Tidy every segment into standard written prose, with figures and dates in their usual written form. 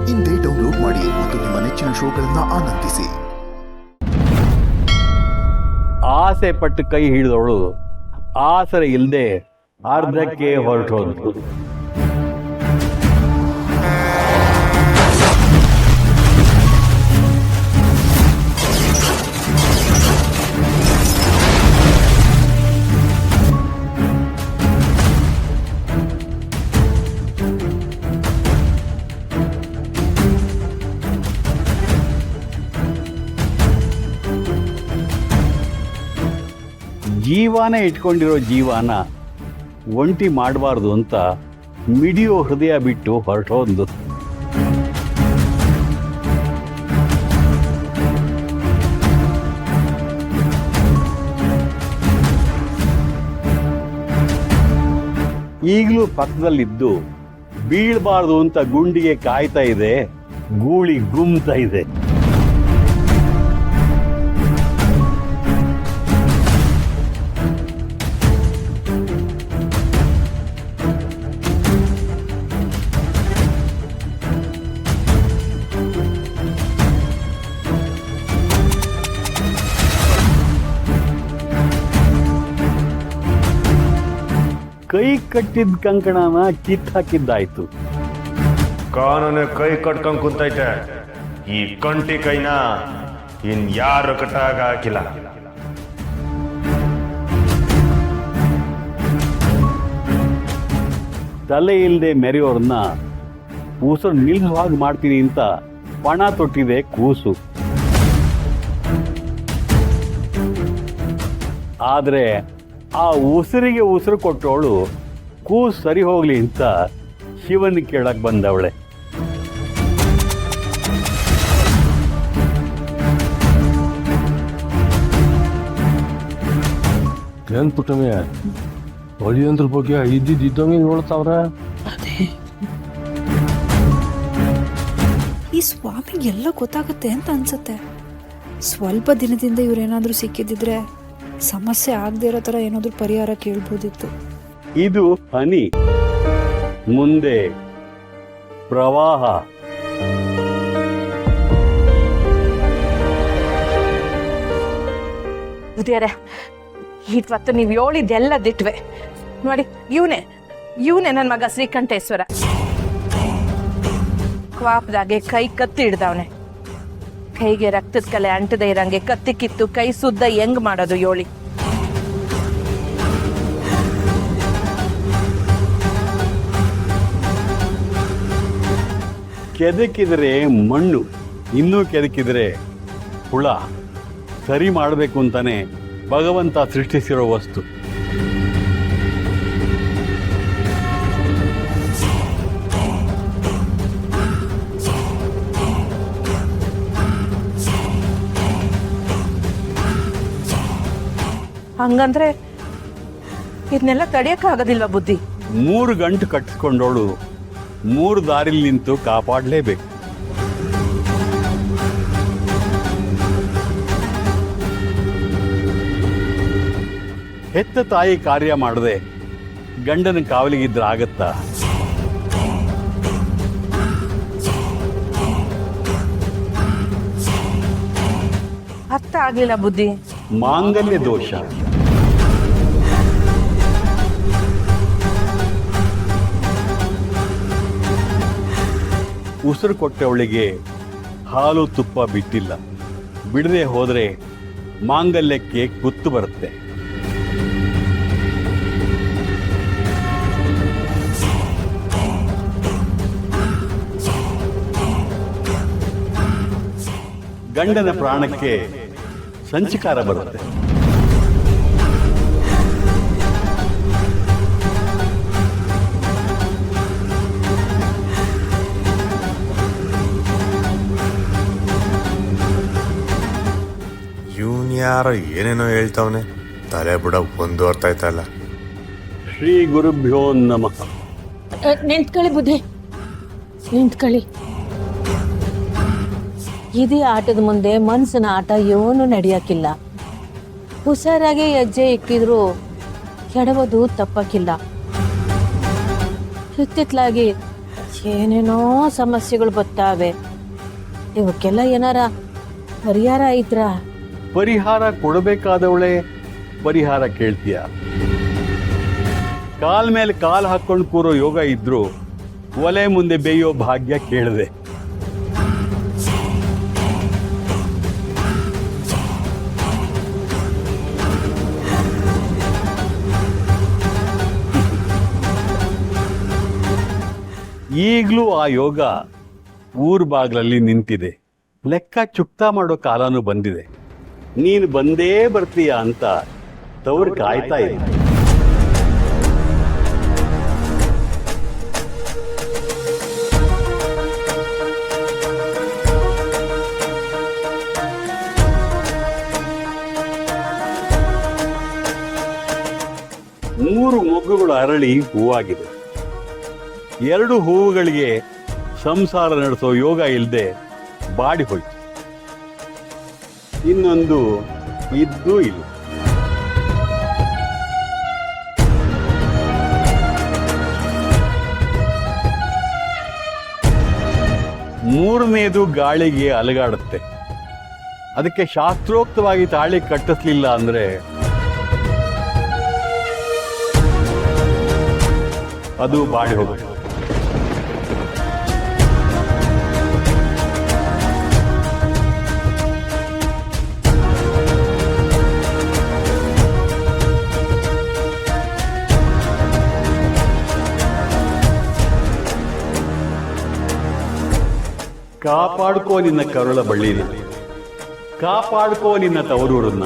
ಇಂದೇ ಡೌನ್ಲೋಡ್ ಮಾಡಿ ಮತ್ತು ನಿಮ್ಮ ನೆಚ್ಚಿನ ಶೋಗಳನ್ನ ಆನಂದಿಸಿ. ಆಸೆ ಪಟ್ಟು ಕೈ ಹಿಡಿದವಳು ಆಸರೆ ಇಲ್ಲದೆ ಅರ್ಧಕ್ಕೆ ಹೊರಟೋದು. ಜೀವನೇ ಇಟ್ಕೊಂಡಿರೋ ಜೀವನ ಒಂಟಿ ಮಾಡಬಾರ್ದು ಅಂತ ಮಿಡಿಯೋ ಹೃದಯ ಬಿಟ್ಟು ಹೊರಟೋದು. ಈಗಲೂ ಪಕ್ಕದಲ್ಲಿದ್ದು ಬೀಳಬಾರ್ದು ಅಂತ ಗುಂಡಿಗೆ ಕಾಯ್ತಾ ಇದೆ, ಗೂಳಿ ಗುಮ್ತಾ ಇದೆ. ಕೈ ಕಟ್ಟಿದ ಕಂಕಣನ ಕಿತ್ ಹಾಕಿದ್ದಾಯ್ತು. ಕಾನೂನು ಕೈ ಕಟ್ಕೊಂಡ್ ಕುಂತೈತೆ. ಈ ಕಂಟಿ ಕೈನ ಯಾರು ಕಟ್ಟಾಗ ಹಾಕಿಲ್ಲ. ತಲೆ ಇಲ್ಲದೆ ಮೆರೆಯೋರ್ನ ಉಸಿರು ನಿಲ್ಸುವಾಗಿ ಮಾಡ್ತೀನಿ ಅಂತ ಪಣ ತೊಟ್ಟಿದೆ ಕೂಸು. ಆದರೆ ಆ ಉಸಿರಿಗೆ ಉಸಿರು ಕೊಟ್ಟವಳು ಕೂಸು ಸರಿ ಹೋಗ್ಲಿ ಅಂತ ಶಿವನ್ ಕೇಳಕ್ ಬಂದವಳೆ. ಏನ್ ಪುಟ್ಟಮೆ ಹೊಲಿಯಂದ್ರ ಬಗ್ಗೆ ಇದ್ದಂಗೆ ನೋಡ್ತಾವ್ರ. ಈ ಸ್ವಾಮಿಗೆ ಎಲ್ಲ ಗೊತ್ತಾಗುತ್ತೆ ಅಂತ ಅನ್ಸುತ್ತೆ. ಸ್ವಲ್ಪ ದಿನದಿಂದ ಇವ್ರೇನಾದ್ರೂ ಸಿಕ್ಕಿದ್ರೆ ಸಮಸ್ಯೆ ಆಗದೆ ಇರೋ ತರ ಏನಾದ್ರೂ ಪರಿಹಾರ ಕೇಳ್ಬೋದಿತ್ತು. ಇದು ಹನಿ, ಮುಂದೆ ಪ್ರವಾಹ. ಬುದ್ಧಿಯರೇ, ಇವತ್ತು ನೀವು ಹೇಳಿದ್ದೆಲ್ಲ ದಿಟ್ವೆ ನೋಡಿ. ಇವನೇ ನನ್ನ ಮಗ ಶ್ರೀಕಂಠೇಶ್ವರ. ಕ್ವಾಪ್ದಾಗೆ ಕೈ ಕತ್ತಿ ಹಿಡ್ದವನೆ. ಕೈಗೆ ರಕ್ತದ ಕಲೆ ಅಂಟದೆ ಇರಂಗೆ ಕತ್ತಿ ಕಿತ್ತು ಕೈ ಸುದ್ದ ಹೆಂಗ್ ಮಾಡೋದು ಯೋಳಿ. ಕೆದಕಿದ್ರೆ ಮಣ್ಣು, ಇನ್ನೂ ಕೆದಕಿದ್ರೆ ಹುಳ. ಸರಿ ಮಾಡಬೇಕು ಅಂತಾನೆ ಭಗವಂತ ಸೃಷ್ಟಿಸಿರೋ ವಸ್ತು. ಹಂಗಂದ್ರೆ ಇದನ್ನೆಲ್ಲ ತಡೆಯಕ್ಕಾಗೋದಿಲ್ವಾ ಬುದ್ಧಿ? 3 ಗಂಟು ಕಟ್ಟಿಸ್ಕೊಂಡವಳು 3 ದಾರಿಲಿ ನಿಂತು ಕಾಪಾಡಲೇಬೇಕು. ಹೆತ್ತ ತಾಯಿ ಕಾರ್ಯ ಮಾಡದೆ ಗಂಡನ ಕಾವಲಿಗಿದ್ರೆ ಆಗತ್ತಾ? ಅರ್ಥ ಆಗ್ಲಿಲ್ಲ ಬುದ್ಧಿ. ಮಾಂಗಲ್ಯ ದೋಷ. ಉಸಿರು ಕೊಟ್ಟವಳಿಗೆ ಹಾಲು ತುಪ್ಪ ಬಿಟ್ಟಿಲ್ಲ. ಬಿಡದೆ ಹೋದರೆ ಮಾಂಗಲ್ಯಕ್ಕೆ ಕುತ್ತು ಬರುತ್ತೆ. ಗಂಡನ ಪ್ರಾಣಕ್ಕೆ ಸಂಚಕಾರ ಬರುತ್ತೆ. ಯಾರೋ ಏನೇನೋ ಹೇಳ್ತಾವನೆ, ತಲೆ ಬುಡ ಒಂದು ಅರ್ಥ ಆಯ್ತಲ್ಲ. ಶ್ರೀ ಗುರುಭ್ಯೋ ನಮಃ. ನಿಂತ್ಕೊಳ್ಳಿ ಬುದ್ಧಿ, ನಿಂತ್ಕೊಳ್ಳಿ. ಇದೇ ಆಟದ ಮುಂದೆ ಮನ್ಸಿನ ಆಟ ಏನೂ ನಡೆಯಕ್ಕಿಲ್ಲ. ಹುಷಾರಾಗಿ ಹೆಜ್ಜೆ ಇಟ್ಟಿದ್ರು ಕೆಡವುದು ತಪ್ಪಕ್ಕಿಲ್ಲ. ಇತ್ತಿತ್ತಲಾಗಿ ಏನೇನೋ ಸಮಸ್ಯೆಗಳು ಬರ್ತಾವೆ. ಇವಕ್ಕೆಲ್ಲ ಏನಾರ ಪರಿಹಾರ ಐತ್ರಾ? ಪರಿಹಾರ ಕೊಡಬೇಕಾದವಳೆ ಪರಿಹಾರ ಕೇಳ್ತೀಯ? ಕಾಲ್ ಮೇಲೆ ಕಾಲ್ ಹಾಕೊಂಡು ಕೂರೋ ಯೋಗ ಇದ್ರು ಒಲೆ ಮುಂದೆ ಬೇಯೋ ಭಾಗ್ಯ ಕೇಳಿದೆ. ಈಗಲೂ ಆ ಯೋಗ ಊರ್ ಬಾಗ್ಲಲ್ಲಿ ನಿಂತಿದೆ. ಲೆಕ್ಕ ಚುಕ್ತಾ ಮಾಡೋ ಕಾಲನೂ ಬಂದಿದೆ. ನೀನು ಬಂದೇ ಬರ್ತೀಯ ಅಂತ ತವ್ರು ಕಾಯ್ತಾ ಇದೆ. ಮೂರು ಮೊಗ್ಗುಗಳು ಅರಳಿ ಹೂವಾಗಿದೆ. 2 ಹೂವುಗಳಿಗೆ ಸಂಸಾರ ನಡೆಸೋ ಯೋಗ ಇಲ್ಲದೆ ಬಾಡಿ ಹೋಯ್ತು. ಇನ್ನೊಂದು ಇದ್ದೂ ಇಲ್ಲ. ಮೂರನೇದು ಗಾಳಿಗೆ ಅಲಗಾಡುತ್ತೆ. ಅದಕ್ಕೆ ಶಾಸ್ತ್ರೋಕ್ತವಾಗಿ ತಾಳಿ ಕಟ್ಟಿಸ್ಲಿಲ್ಲ ಅಂದ್ರೆ ಅದು ಬಾಡಿ ಹೋಗುತ್ತೆ. ಕಾಪಾಡ್ಕೋ ನಿನ್ನ ಕರುಳ ಬಳ್ಳಿನ, ಕಾಪಾಡ್ಕೋ ನಿನ್ನ ತವರೂರನ್ನ,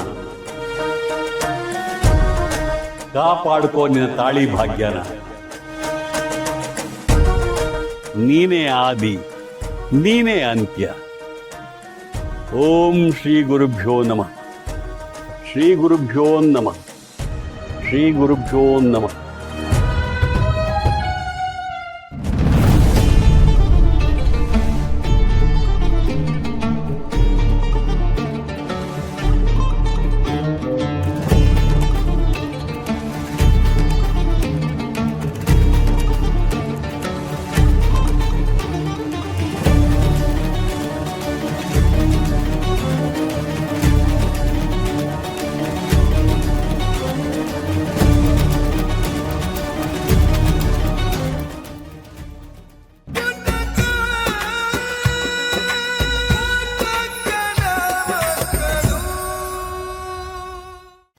ಕಾಪಾಡ್ಕೋ ನಿನ್ನ ತಾಳಿ ಭಾಗ್ಯನ. ನೀನೇ ಆದಿ, ನೀನೇ ಅಂತ್ಯ. ಓಂ ಶ್ರೀ ಗುರುಭ್ಯೋ ನಮಃ. ಶ್ರೀ ಗುರುಭ್ಯೋ ನಮಃ. ಶ್ರೀ ಗುರುಭ್ಯೋ ನಮಃ.